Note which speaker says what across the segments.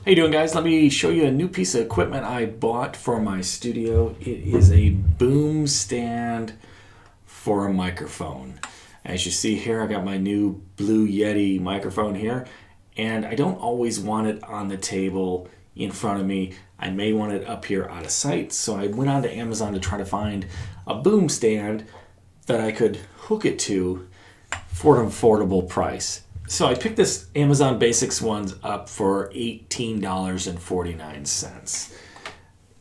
Speaker 1: How you doing, guys? Let me show you a new piece of equipment I bought for my studio. It is a boom stand for a microphone. As you see here, I got my new Blue Yeti microphone here, and I don't always want it on the table in front of me. I may want it up here out of sight, so I went on to Amazon to try to find a boom stand that I could hook it to for an affordable price. So I picked this Amazon Basics ones up for $18.49.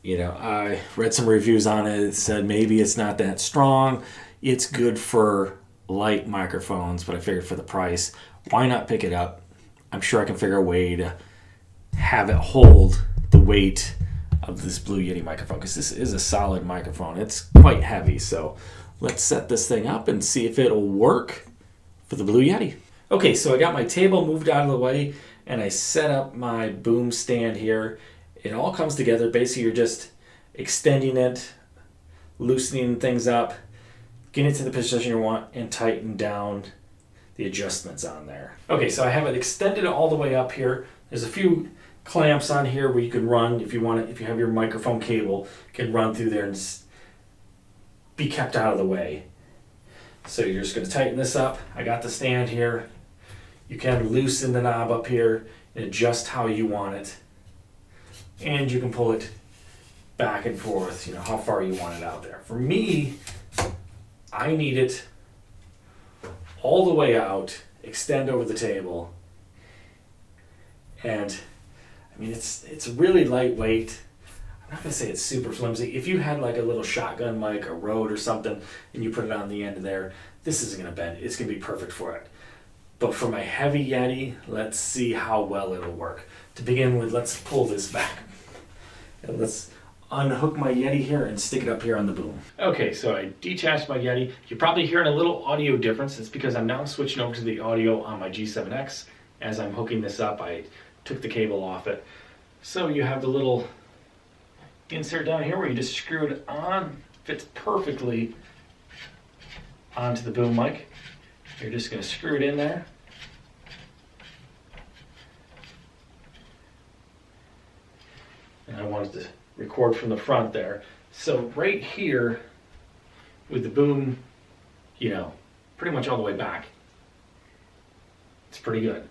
Speaker 1: I read some reviews on it. It said maybe it's not that strong. It's good for light microphones, but I figured for the price, why not pick it up? I'm sure I can figure a way to have it hold the weight of this Blue Yeti microphone, because this is a solid microphone. It's quite heavy, so let's set this thing up and see if it'll work for the Blue Yeti. Okay, so I got my table moved out of the way and I set up my boom stand here. It all comes together. Basically, you're just extending it, loosening things up, getting it to the position you want, and tighten down the adjustments on there. Okay, so I have it extended all the way up here. There's a few clamps on here where you can run, if you want it, if you have your microphone cable, you can run through there and be kept out of the way. So you're just going to tighten this up. I got the stand here. You can loosen the knob up here and adjust how you want it. And you can pull it back and forth, how far you want it out there. For me, I need it all the way out, extend over the table. And it's really lightweight. I'm not going to say it's super flimsy. If you had like a little shotgun mic, a Rode or something, and you put it on the end of there, this isn't going to bend. It's going to be perfect for it. But for my heavy Yeti, let's see how well it'll work. To begin with, let's pull this back. And let's unhook my Yeti here and stick it up here on the boom. Okay, so I detached my Yeti. You're probably hearing a little audio difference. It's because I'm now switching over to the audio on my G7X. As I'm hooking this up, I took the cable off it. So you have the little insert down here where you just screw it on. Fits perfectly onto the boom mic. You're just going to screw it in there. And I wanted to record from the front there. So right here with the boom, pretty much all the way back, it's pretty good.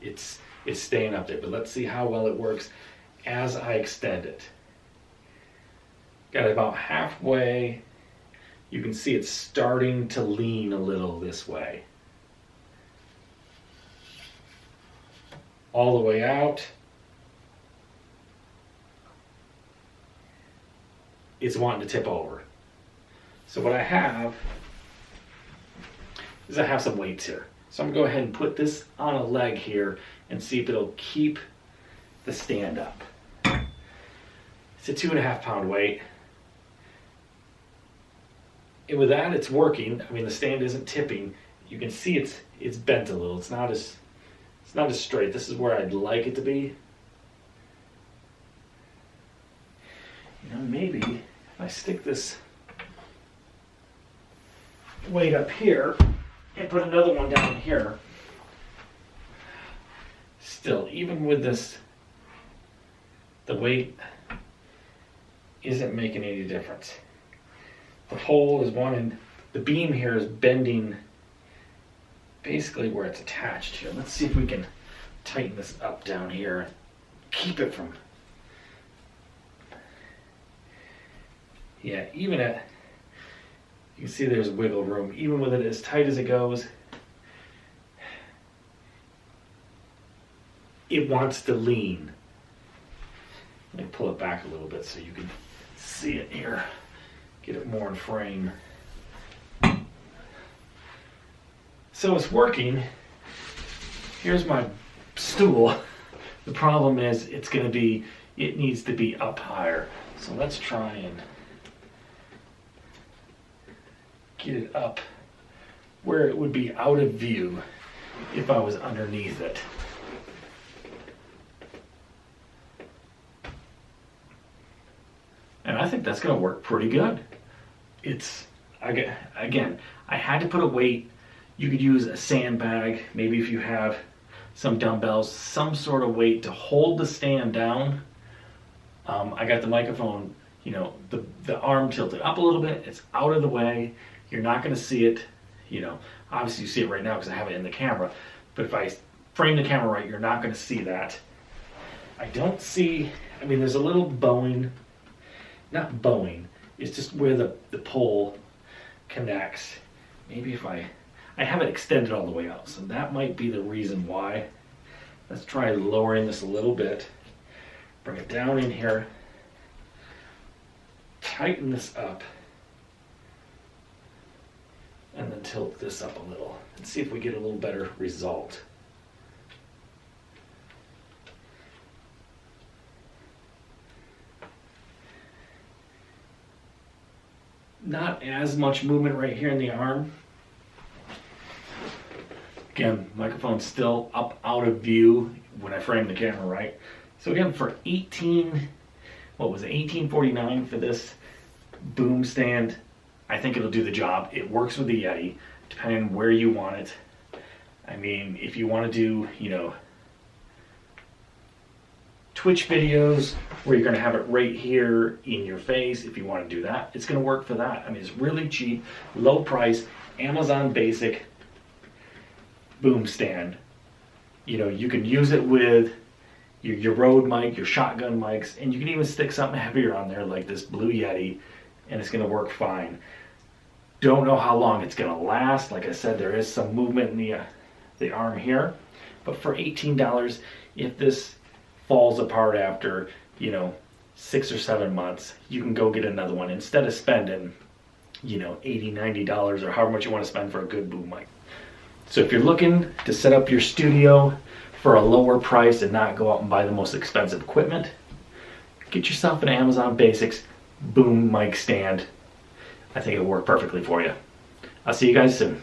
Speaker 1: It's staying up there, but let's see how well it works as I extend it. Got it about halfway. You can see it's starting to lean a little this way. All the way out. It's wanting to tip over. So what I have is I have some weights here. So I'm going to go ahead and put this on a leg here and see if it'll keep the stand up. It's a 2.5 pound weight. And with that, it's working. The stand isn't tipping. You can see it's bent a little. It's not as straight. This is where I'd like it to be. Maybe if I stick this weight up here and put another one down here. Still, even with this, the weight isn't making any difference. The hole is the beam here is bending basically where it's attached here. Let's see if we can tighten this up down here. Keep it from, even at, you can see there's wiggle room. Even with it as tight as it goes, it wants to lean. Let me pull it back a little bit so you can see it here. Get it more in frame. So it's working. Here's my stool. The problem is it needs to be up higher. So let's try and get it up where it would be out of view if I was underneath it. And I think that's going to work pretty good. Again, I had to put a weight. You could use a sandbag, maybe if you have some dumbbells, some sort of weight to hold the stand down. I got the microphone, you know, the arm tilted up a little bit. It's out of the way. You're not going to see it. You know, obviously you see it right now because I have it in the camera. But if I frame the camera right, you're not going to see that. I don't see, I mean, there's a little bowing, not bowing, it's just where the pole connects. Maybe if I have it extended all the way out, so that might be the reason why. Let's try lowering this a little bit. Bring it down in here. Tighten this up. And then tilt this up a little and see if we get a little better result. Not as much movement right here in the arm. Again, microphone's still up out of view when I frame the camera right. So again, for $18.49 for this boom stand, I think it'll do the job. It works with the Yeti, depending on where you want it. I mean, if you want to do, you know, Twitch videos where you're going to have it right here in your face, if you want to do that, it's going to work for that. I mean, it's really cheap, low price, Amazon Basic boom stand. You know, you can use it with your Rode mic, your shotgun mics, and you can even stick something heavier on there like this Blue Yeti, and it's going to work fine. Don't know how long it's going to last. Like I said, there is some movement in the arm here, but for $18, if this falls apart after, you know, 6 or 7 months, you can go get another one instead of spending, you know, $80, $90 or however much you want to spend for a good boom mic. So if you're looking to set up your studio for a lower price and not go out and buy the most expensive equipment, get yourself an Amazon Basics boom mic stand. I think it'll work perfectly for you. I'll see you guys soon.